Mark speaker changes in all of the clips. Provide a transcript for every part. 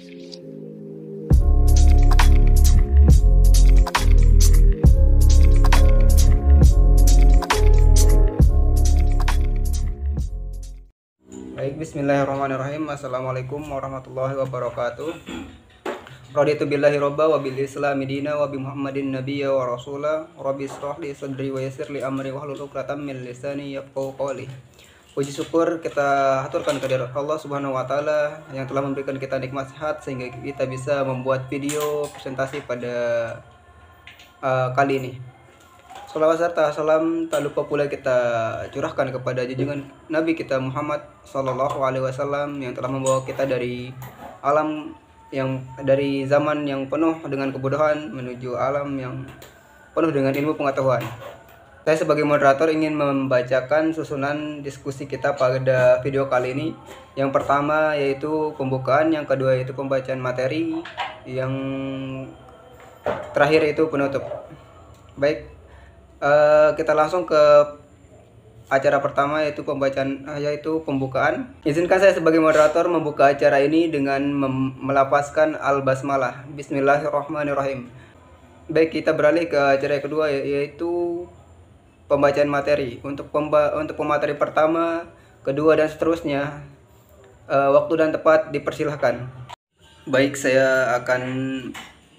Speaker 1: Baik, bismillahirrahmanirrahim. Assalamualaikum warahmatullahi wabarakatuh. Raditu billahi robba wa bil islami dina wa bi muhammadin nabiyya wa rasula. Rabbi shrah li sadri wa yassir li amri wahlul 'uqdatam min lisani yafqahu qawli. Puji syukur kita haturkan kehadirat Allah Subhanahu wa taala yang telah memberikan kita nikmat sehat sehingga kita bisa membuat video presentasi pada kali ini. Salawat serta salam tak lupa pula kita curahkan kepada junjungan Nabi kita Muhammad Sallallahu Alaihi Wasallam yang telah membawa kita dari alam yang dari zaman yang penuh dengan kebodohan menuju alam yang penuh dengan ilmu pengetahuan. Saya sebagai moderator ingin membacakan susunan diskusi kita pada video kali ini. Yang pertama yaitu pembukaan, yang kedua yaitu pembacaan materi, yang terakhir itu penutup. Baik. Kita langsung ke acara pertama yaitu pembukaan. Izinkan saya sebagai moderator membuka acara ini dengan melafazkan al-basmalah. Bismillahirrahmanirrahim. Baik, kita beralih ke acara kedua yaitu pembacaan materi. Untuk pemateri pertama, kedua dan seterusnya, waktu dan tempat dipersilahkan. Baik, saya akan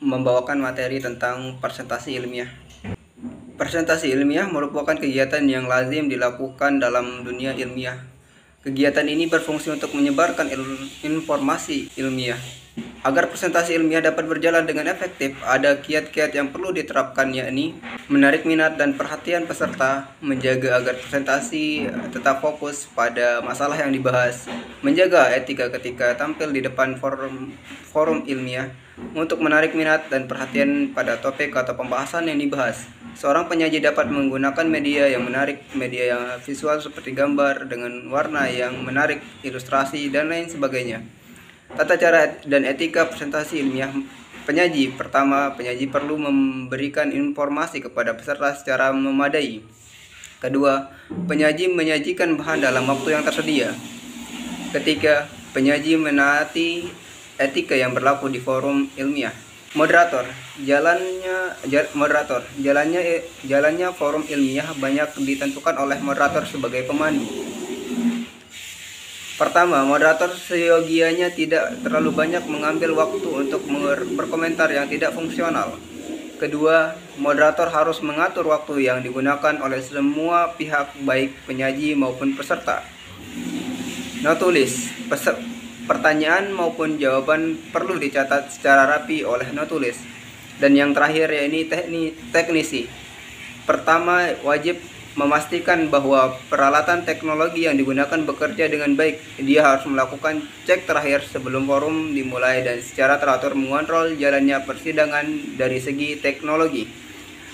Speaker 1: membawakan materi tentang presentasi ilmiah. Presentasi ilmiah merupakan kegiatan yang lazim dilakukan dalam dunia ilmiah. Kegiatan ini berfungsi untuk menyebarkan informasi ilmiah. Agar presentasi ilmiah dapat berjalan dengan efektif, ada kiat-kiat yang perlu diterapkan, yakni menarik minat dan perhatian peserta, menjaga agar presentasi tetap fokus pada masalah yang dibahas, menjaga etika ketika tampil di depan forum ilmiah, untuk menarik minat dan perhatian pada topik atau pembahasan yang dibahas. Seorang penyaji dapat menggunakan media yang menarik, media yang visual seperti gambar dengan warna yang menarik, ilustrasi, dan lain sebagainya. Tata cara dan etika presentasi ilmiah. Penyaji. Pertama, penyaji perlu memberikan informasi kepada peserta secara memadai. Kedua, penyaji menyajikan bahan dalam waktu yang tersedia. Ketiga, penyaji menaati etika yang berlaku di forum ilmiah. Moderator. Jalannya forum ilmiah banyak ditentukan oleh moderator sebagai pemandu. Pertama, moderator seyogianya tidak terlalu banyak mengambil waktu untuk berkomentar yang tidak fungsional. Kedua, moderator harus mengatur waktu yang digunakan oleh semua pihak, baik penyaji maupun peserta. Not tulis. Pertanyaan maupun jawaban perlu dicatat secara rapi oleh notulis. Dan yang terakhir yaitu teknisi. Pertama, wajib memastikan bahwa peralatan teknologi yang digunakan bekerja dengan baik. Dia harus melakukan cek terakhir sebelum forum dimulai dan secara teratur mengontrol jalannya persidangan dari segi teknologi.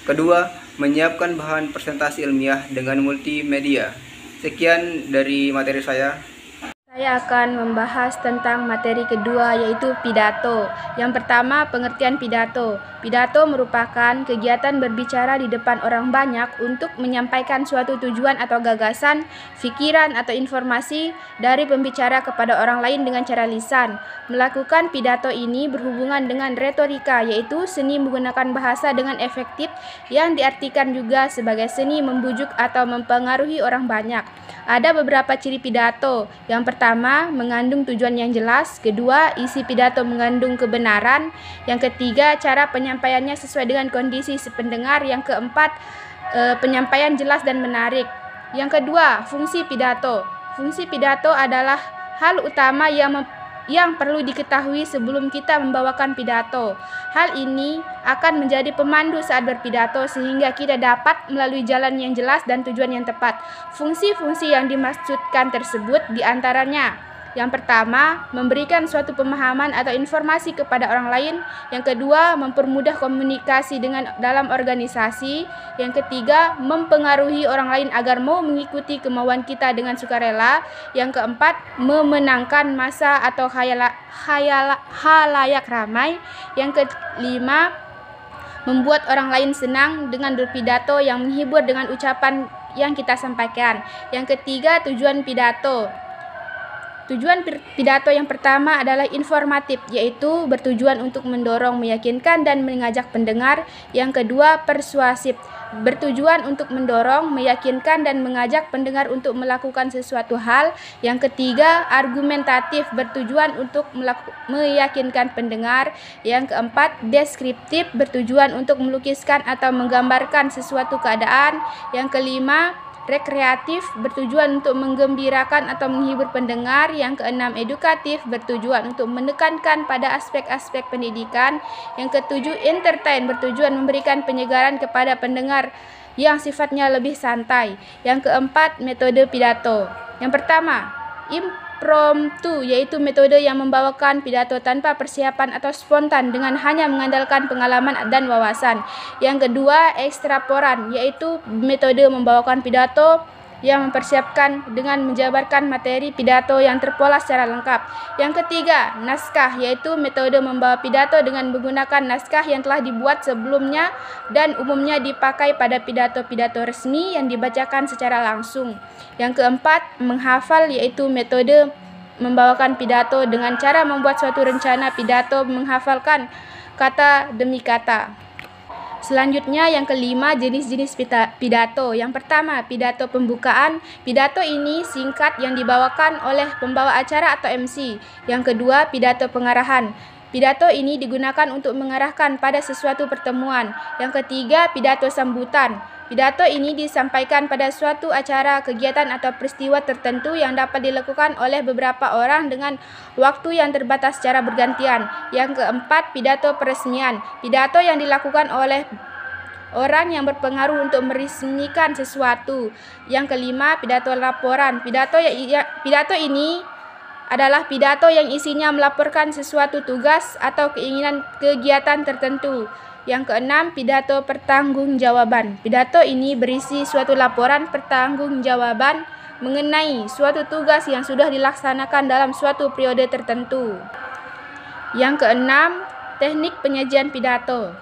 Speaker 1: Kedua, menyiapkan bahan presentasi ilmiah dengan multimedia. Sekian dari materi saya.
Speaker 2: Saya akan membahas tentang materi kedua yaitu pidato. Yang pertama, pengertian pidato. Pidato merupakan kegiatan berbicara di depan orang banyak untuk menyampaikan suatu tujuan atau gagasan, pikiran atau informasi dari pembicara kepada orang lain dengan cara lisan. Melakukan pidato ini berhubungan dengan retorika, yaitu seni menggunakan bahasa dengan efektif yang diartikan juga sebagai seni membujuk atau mempengaruhi orang banyak. Ada beberapa ciri pidato. Yang pertama, mengandung tujuan yang jelas. Kedua, isi pidato mengandung kebenaran. Yang ketiga, cara penyampaiannya sesuai dengan kondisi si pendengar. Yang keempat, penyampaian jelas dan menarik. Yang kedua, fungsi pidato. Fungsi pidato adalah hal utama yang perlu diketahui sebelum kita membawakan pidato. Hal ini akan menjadi pemandu saat berpidato sehingga kita dapat melalui jalan yang jelas dan tujuan yang tepat. Fungsi-fungsi yang dimaksudkan tersebut diantaranya: yang pertama, memberikan suatu pemahaman atau informasi kepada orang lain. Yang kedua, mempermudah komunikasi dalam organisasi. Yang ketiga, mempengaruhi orang lain agar mau mengikuti kemauan kita dengan sukarela. Yang keempat, memenangkan massa atau halayak ramai. Yang kelima, membuat orang lain senang dengan berpidato yang menghibur dengan ucapan yang kita sampaikan. Yang ketiga, tujuan pidato. Tujuan pidato yang pertama adalah informatif, yaitu bertujuan untuk mendorong, meyakinkan, dan mengajak pendengar. Yang kedua, persuasif, bertujuan untuk mendorong, meyakinkan, dan mengajak pendengar untuk melakukan sesuatu hal. Yang ketiga, argumentatif, bertujuan untuk meyakinkan pendengar. Yang keempat, deskriptif, bertujuan untuk melukiskan atau menggambarkan sesuatu keadaan. Yang kelima, rekreatif, bertujuan untuk menggembirakan atau menghibur pendengar. Yang keenam, edukatif, bertujuan untuk menekankan pada aspek-aspek pendidikan. Yang ketujuh, entertain, bertujuan memberikan penyegaran kepada pendengar yang sifatnya lebih santai. Yang keempat, metode pidato. Yang pertama, impromptu, yaitu metode yang membawakan pidato tanpa persiapan atau spontan dengan hanya mengandalkan pengalaman dan wawasan. Yang kedua, ekstraporan, yaitu metode membawakan pidato yang mempersiapkan dengan menjabarkan materi pidato yang terpola secara lengkap. Yang ketiga, naskah, yaitu metode membawa pidato dengan menggunakan naskah yang telah dibuat sebelumnya dan umumnya dipakai pada pidato-pidato resmi yang dibacakan secara langsung. Yang keempat, menghafal, yaitu metode membawakan pidato dengan cara membuat suatu rencana pidato menghafalkan kata demi kata. Selanjutnya yang kelima, jenis-jenis pidato. Yang pertama, pidato pembukaan. Pidato ini singkat yang dibawakan oleh pembawa acara atau MC. Yang kedua, pidato pengarahan. Pidato ini digunakan untuk mengarahkan pada sesuatu pertemuan. Yang ketiga, pidato sambutan. Pidato ini disampaikan pada suatu acara, kegiatan atau peristiwa tertentu yang dapat dilakukan oleh beberapa orang dengan waktu yang terbatas secara bergantian. Yang keempat, pidato peresmian. Pidato yang dilakukan oleh orang yang berpengaruh untuk meresmikan sesuatu. Yang kelima, pidato laporan. Pidato ini adalah pidato yang isinya melaporkan sesuatu tugas atau keinginan kegiatan tertentu. Yang keenam, pidato pertanggungjawaban. Pidato ini berisi suatu laporan pertanggungjawaban mengenai suatu tugas yang sudah dilaksanakan dalam suatu periode tertentu. Yang keenam, teknik penyajian pidato.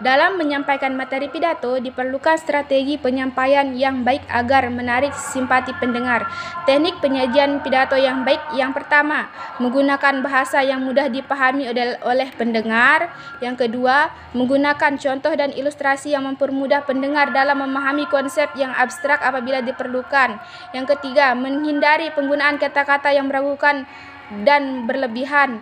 Speaker 2: Dalam menyampaikan materi pidato, diperlukan strategi penyampaian yang baik agar menarik simpati pendengar. Teknik penyajian pidato yang baik yang pertama, menggunakan bahasa yang mudah dipahami oleh pendengar. Yang kedua, menggunakan contoh dan ilustrasi yang mempermudah pendengar dalam memahami konsep yang abstrak apabila diperlukan. Yang ketiga, menghindari penggunaan kata-kata yang meragukan dan berlebihan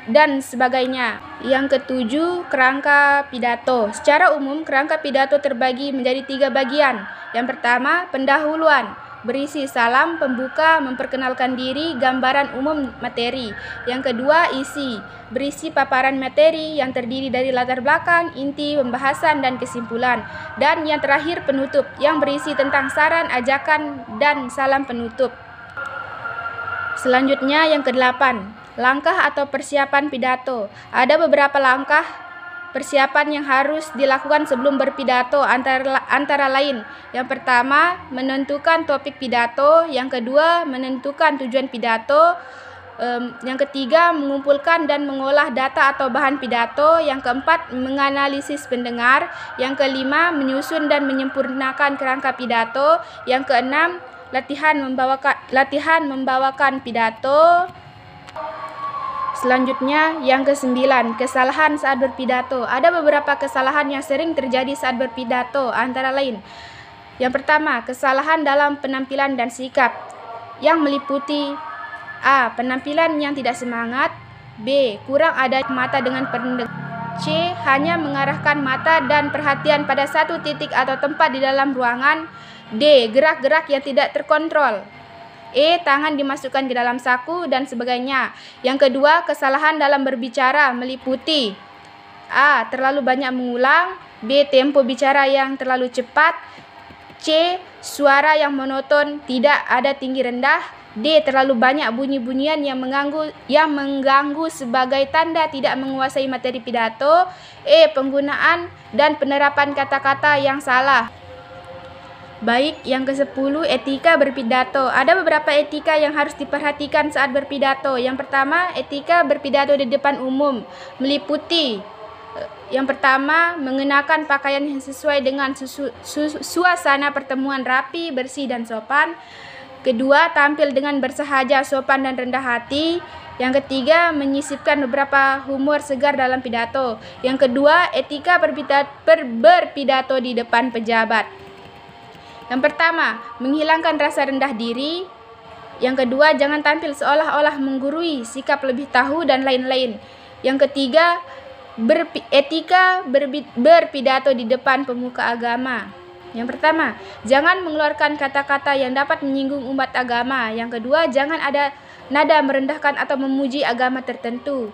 Speaker 2: dan sebagainya. Yang ketujuh, kerangka pidato. Secara umum, kerangka pidato terbagi menjadi 3 bagian. Yang pertama, pendahuluan, berisi salam pembuka, memperkenalkan diri, gambaran umum materi. Yang kedua, isi, berisi paparan materi yang terdiri dari latar belakang, inti, pembahasan, dan kesimpulan. Dan yang terakhir, penutup, yang berisi tentang saran, ajakan, dan salam penutup. Selanjutnya yang kedelapan, langkah atau persiapan pidato. Ada beberapa langkah persiapan yang harus dilakukan sebelum berpidato, antara lain. Yang pertama, menentukan topik pidato. Yang kedua, menentukan tujuan pidato. Yang ketiga, mengumpulkan dan mengolah data atau bahan pidato. Yang keempat, menganalisis pendengar. Yang kelima, menyusun dan menyempurnakan kerangka pidato. Yang keenam, latihan membawakan pidato. Selanjutnya yang kesembilan, kesalahan saat berpidato. Ada beberapa kesalahan yang sering terjadi saat berpidato, antara lain. Yang pertama, kesalahan dalam penampilan dan sikap yang meliputi A. Penampilan yang tidak semangat. B. Kurang ada mata dengan pendengar. C. Hanya mengarahkan mata dan perhatian pada satu titik atau tempat di dalam ruangan. D. Gerak-gerak yang tidak terkontrol. E. Tangan dimasukkan ke dalam saku dan sebagainya. Yang kedua, kesalahan dalam berbicara meliputi A. Terlalu banyak mengulang. B. Tempo bicara yang terlalu cepat. C. Suara yang monoton, tidak ada tinggi rendah. D. Terlalu banyak bunyi-bunyian yang mengganggu sebagai tanda tidak menguasai materi pidato. E. Penggunaan dan penerapan kata-kata yang salah. Baik, yang ke-10, etika berpidato. Ada beberapa etika yang harus diperhatikan saat berpidato. Yang pertama, etika berpidato di depan umum meliputi yang pertama, mengenakan pakaian yang sesuai dengan suasana pertemuan rapi, bersih, dan sopan. Kedua, tampil dengan bersahaja, sopan dan rendah hati. Yang ketiga, menyisipkan beberapa humor segar dalam pidato. Yang kedua, etika berpidato di depan pejabat. Yang pertama, menghilangkan rasa rendah diri. Yang kedua, jangan tampil seolah-olah menggurui, sikap lebih tahu, dan lain-lain. Yang ketiga, etika berpidato di depan pemuka agama. Yang pertama, jangan mengeluarkan kata-kata yang dapat menyinggung umat agama. Yang kedua, jangan ada nada merendahkan atau memuji agama tertentu.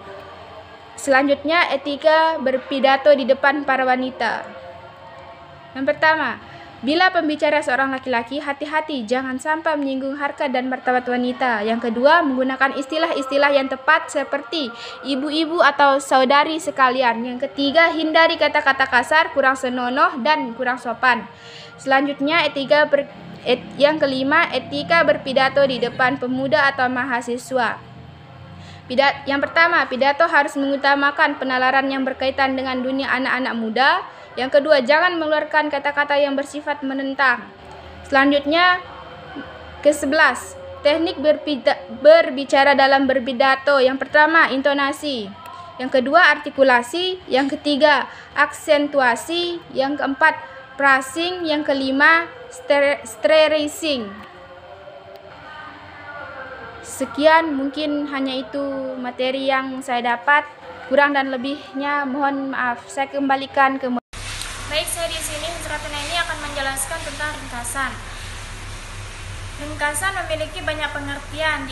Speaker 2: Selanjutnya, etika berpidato di depan para wanita. Yang pertama, bila pembicara seorang laki-laki, hati-hati jangan sampai menyinggung harkat dan martabat wanita. Yang kedua, menggunakan istilah-istilah yang tepat seperti ibu-ibu atau saudari sekalian. Yang ketiga, hindari kata-kata kasar, kurang senonoh, dan kurang sopan. Selanjutnya, yang kelima, etika berpidato di depan pemuda atau mahasiswa. Yang pertama, pidato harus mengutamakan penalaran yang berkaitan dengan dunia anak-anak muda. Yang kedua, jangan mengeluarkan kata-kata yang bersifat menentang. Selanjutnya, ke-11, teknik berbicara dalam berpidato. Yang pertama, intonasi. Yang kedua, artikulasi. Yang ketiga, aksentuasi. Yang keempat, phrasing. Yang kelima, stressing. Sekian, mungkin hanya itu materi yang saya dapat. Kurang dan lebihnya mohon maaf. Saya kembalikan ke.
Speaker 3: Baik, saya di sini Hijratina ini akan menjelaskan tentang ringkasan. Ringkasan memiliki banyak pengertian,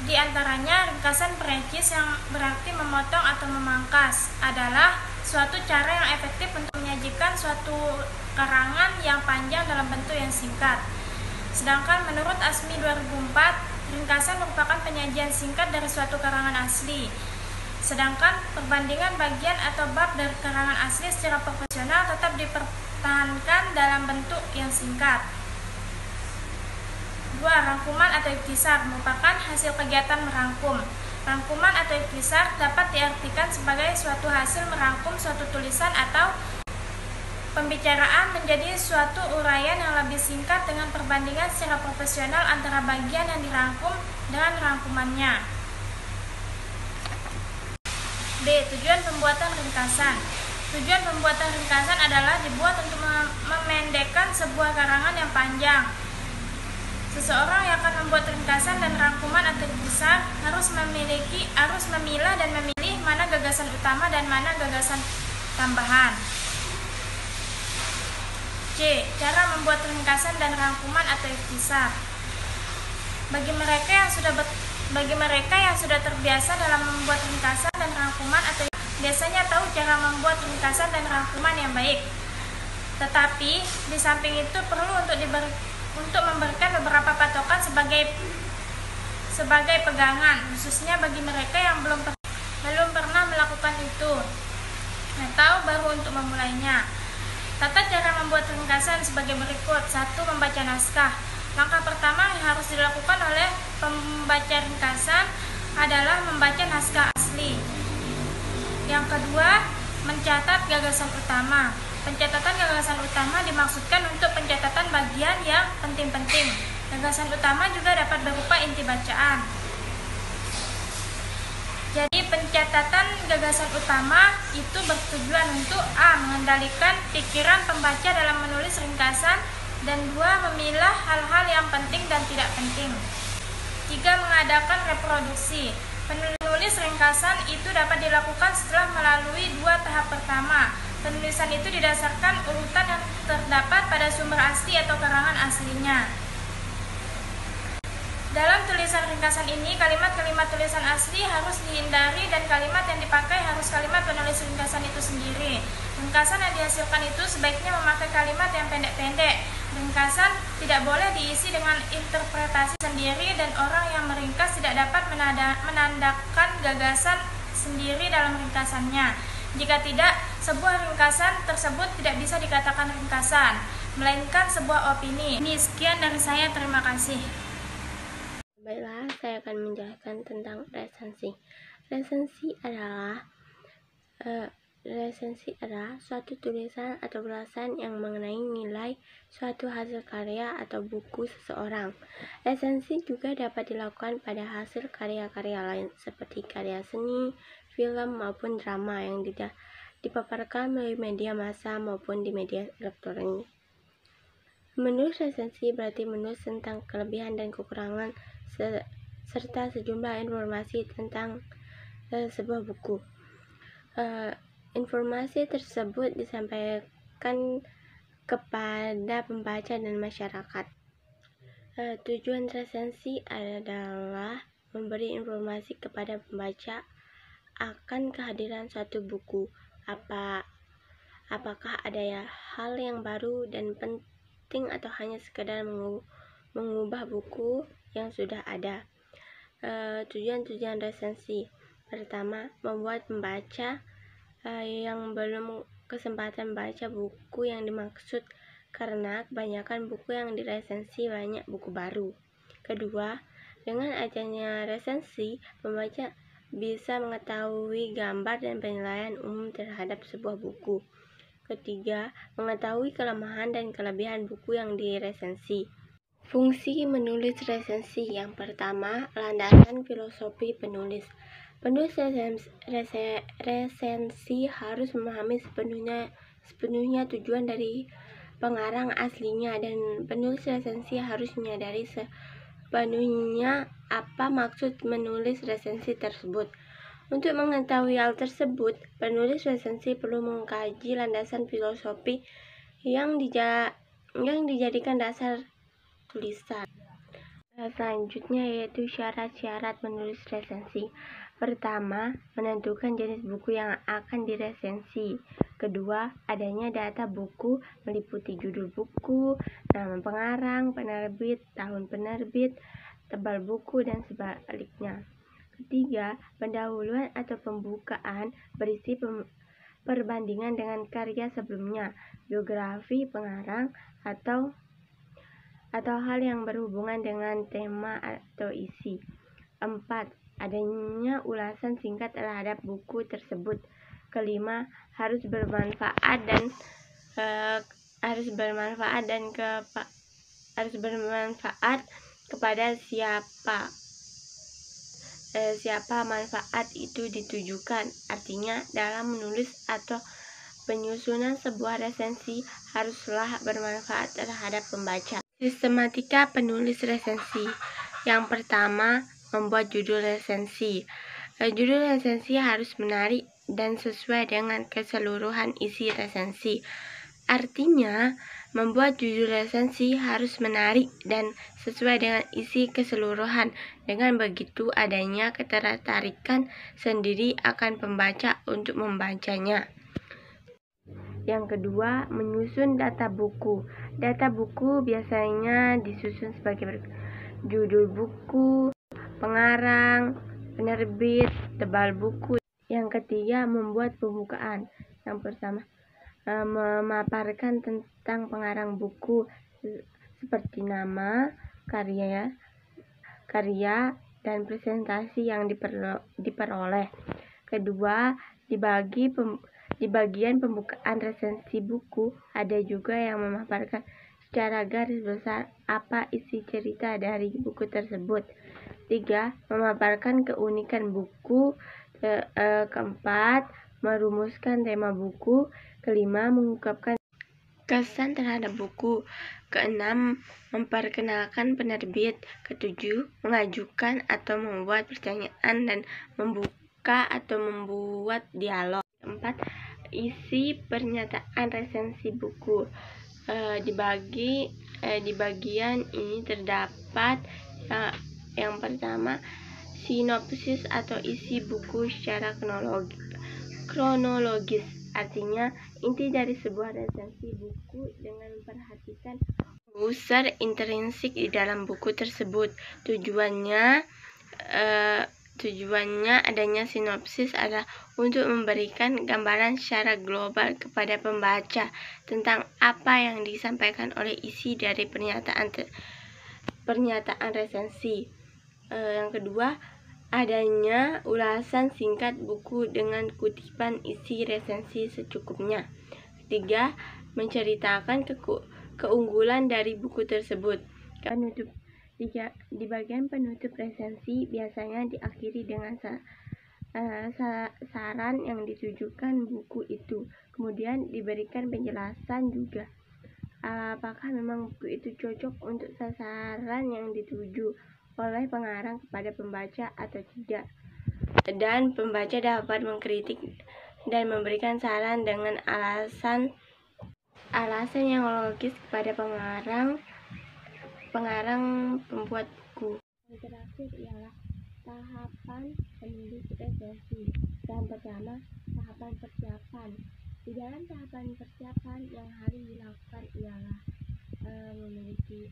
Speaker 3: di antaranya ringkasan precis yang berarti memotong atau memangkas adalah suatu cara yang efektif untuk menyajikan suatu karangan yang panjang dalam bentuk yang singkat. Sedangkan menurut ASMI 2004, ringkasan merupakan penyajian singkat dari suatu karangan asli. Sedangkan perbandingan bagian atau bab dari karangan asli secara profesional tetap dipertahankan dalam bentuk yang singkat. 2. Rangkuman atau ikhtisar merupakan hasil kegiatan merangkum. Rangkuman atau ikhtisar dapat diartikan sebagai suatu hasil merangkum suatu tulisan atau pembicaraan menjadi suatu uraian yang lebih singkat dengan perbandingan secara profesional antara bagian yang dirangkum dengan rangkumannya. B. Tujuan pembuatan ringkasan. Tujuan pembuatan ringkasan adalah dibuat untuk memendekkan sebuah karangan yang panjang. Seseorang yang akan membuat ringkasan dan rangkuman atau ikhtisar harus memilah dan memilih mana gagasan utama dan mana gagasan tambahan. C. Cara membuat ringkasan dan rangkuman atau ikhtisar. Bagi mereka yang sudah terbiasa dalam membuat ringkasan dan rangkuman atau biasanya tahu cara membuat ringkasan dan rangkuman yang baik. Tetapi di samping itu perlu untuk memberikan beberapa patokan sebagai pegangan, khususnya bagi mereka yang belum pernah melakukan itu atau baru untuk memulainya. Tata cara membuat ringkasan sebagai berikut. 1. Membaca naskah. Langkah pertama yang harus dilakukan oleh pembaca ringkasan adalah membaca naskah asli. Yang kedua, mencatat gagasan utama. Pencatatan gagasan utama dimaksudkan untuk pencatatan bagian yang penting-penting. Gagasan utama juga dapat berupa inti bacaan. Jadi pencatatan gagasan utama itu bertujuan untuk A. Mengendalikan pikiran pembaca dalam menulis ringkasan, dan 2. Memilah hal-hal yang penting dan tidak penting. 3. Mengadakan reproduksi. Penulis ringkasan itu dapat dilakukan setelah melalui 2 tahap pertama. Penulisan itu didasarkan urutan yang terdapat pada sumber asli atau karangan aslinya. Dalam tulisan ringkasan ini, kalimat-kalimat tulisan asli harus dihindari dan kalimat yang dipakai harus kalimat penulis ringkasan itu sendiri. Ringkasan yang dihasilkan itu sebaiknya memakai kalimat yang pendek-pendek. Ringkasan tidak boleh diisi dengan interpretasi sendiri dan orang yang meringkas tidak dapat menandakan gagasan sendiri dalam ringkasannya. Jika tidak, sebuah ringkasan tersebut tidak bisa dikatakan ringkasan, melainkan sebuah opini. Ini sekian dari saya, terima kasih.
Speaker 4: Baiklah, saya akan menjelaskan tentang resensi. Resensi adalah Resensi adalah suatu tulisan atau ulasan yang mengenai nilai suatu hasil karya atau buku seseorang. Resensi juga dapat dilakukan pada hasil karya-karya lain seperti karya seni, film, maupun drama yang dipaparkan melalui media massa maupun di media elektronik. Menulis resensi berarti menulis tentang kelebihan dan kekurangan serta sejumlah informasi tentang sebuah buku. Informasi tersebut disampaikan kepada pembaca dan masyarakat. Tujuan resensi adalah memberi informasi kepada pembaca akan kehadiran suatu buku, apakah ada hal yang baru dan penting atau hanya sekedar mengubah buku yang sudah ada. Tujuan resensi pertama, membuat pembaca yang belum kesempatan baca buku yang dimaksud, karena kebanyakan buku yang diresensi banyak buku baru. Kedua, dengan adanya resensi, pembaca bisa mengetahui gambar dan penilaian umum terhadap sebuah buku. Ketiga, mengetahui kelemahan dan kelebihan buku yang diresensi. Fungsi menulis resensi. Yang pertama, landasan filosofi penulis. Penulis resensi harus memahami sepenuhnya tujuan dari pengarang aslinya, dan penulis resensi harus menyadari sepenuhnya apa maksud menulis resensi tersebut. Untuk mengetahui hal tersebut, penulis resensi perlu mengkaji landasan filosofi yang dijadikan dasar tulisan. Selanjutnya yaitu syarat-syarat menulis resensi. Pertama, menentukan jenis buku yang akan diresensi. Kedua, adanya data buku meliputi judul buku, nama pengarang, penerbit, tahun penerbit, tebal buku, dan sebaliknya. Ketiga, pendahuluan atau pembukaan berisi perbandingan dengan karya sebelumnya, biografi pengarang, atau hal yang berhubungan dengan tema atau isi. 4. Adanya ulasan singkat terhadap buku tersebut. Kelima, harus bermanfaat kepada siapa manfaat itu ditujukan. Artinya, dalam menulis atau penyusunan sebuah resensi haruslah bermanfaat terhadap pembaca. Sistematika penulis resensi. Yang pertama, membuat judul resensi. Judul resensi harus menarik dan sesuai dengan keseluruhan isi resensi. Artinya, membuat judul resensi harus menarik dan sesuai dengan isi keseluruhan. Dengan begitu, adanya ketertarikan sendiri akan pembaca untuk membacanya. Yang kedua, menyusun data buku. Data buku biasanya disusun sebagai berikut: judul buku, pengarang, penerbit, tebal buku. Yang ketiga, membuat pembukaan. Yang pertama, memaparkan tentang pengarang buku seperti nama, karya, dan presentasi yang diperoleh. Kedua, di bagian pembukaan resensi buku, ada juga yang memaparkan secara garis besar apa isi cerita dari buku tersebut. 3. Memaparkan keunikan buku. Keempat, merumuskan tema buku. Kelima, mengungkapkan kesan terhadap buku. Keenam, memperkenalkan penerbit. Ketujuh, mengajukan atau membuat pertanyaan dan membuka atau membuat dialog. Keempat, isi pernyataan resensi buku. Di bagian ini terdapat yang pertama, sinopsis atau isi buku secara kronologis. Artinya, inti dari sebuah resensi buku dengan memperhatikan unsur intrinsik di dalam buku tersebut. Tujuannya adanya sinopsis adalah untuk memberikan gambaran secara global kepada pembaca tentang apa yang disampaikan oleh isi dari pernyataan resensi. Yang kedua, adanya ulasan singkat buku dengan kutipan isi resensi secukupnya. Ketiga, menceritakan keunggulan dari buku tersebut. Di bagian penutup resensi biasanya diakhiri dengan saran yang ditujukan buku itu. Kemudian diberikan penjelasan juga. Apakah memang buku itu cocok untuk sasaran yang dituju oleh pengarang kepada pembaca atau tidak. Dan pembaca dapat mengkritik dan memberikan saran dengan alasan yang logis kepada pengarang pembuat buku. Yang terakhir ialah tahapan penulis resensi. Yang pertama, tahapan persiapan. Di dalam tahapan persiapan yang harus dilakukan ialah memilih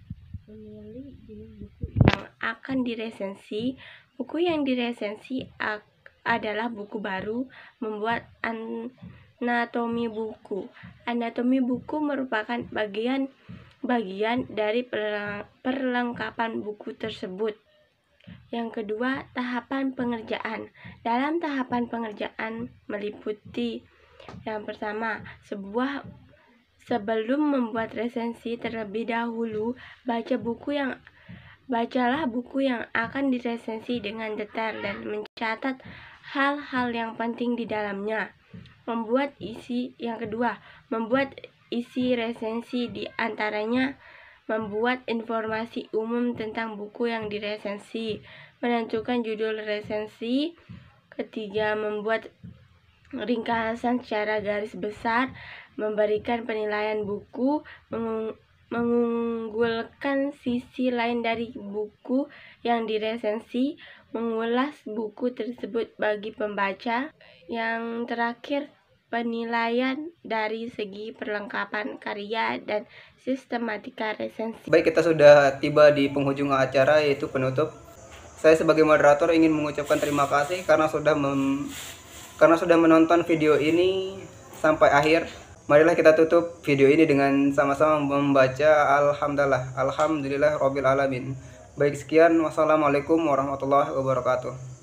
Speaker 4: jenis buku yang akan diresensi. Buku yang diresensi adalah buku baru, membuat anatomi buku. Anatomi buku merupakan bagian dari perlengkapan buku tersebut. Yang kedua, tahapan pengerjaan. Dalam tahapan pengerjaan meliputi yang pertama, sebelum membuat resensi terlebih dahulu, bacalah buku yang akan diresensi dengan detail dan mencatat hal-hal yang penting di dalamnya. Yang kedua, membuat isi resensi, di antaranya membuat informasi umum tentang buku yang diresensi, menentukan judul resensi. Ketiga, membuat ringkasan secara garis besar, memberikan penilaian buku, mengunggulkan sisi lain dari buku yang diresensi, mengulas buku tersebut bagi pembaca. Yang terakhir, penilaian dari segi perlengkapan karya dan sistematika resensi.
Speaker 1: Baik, kita sudah tiba di penghujung acara, yaitu penutup. Saya sebagai moderator ingin mengucapkan terima kasih karena sudah menonton video ini sampai akhir. Marilah kita tutup video ini dengan sama-sama membaca Alhamdulillah Rabbil Alamin. Baik, sekian. Wassalamualaikum warahmatullahi wabarakatuh.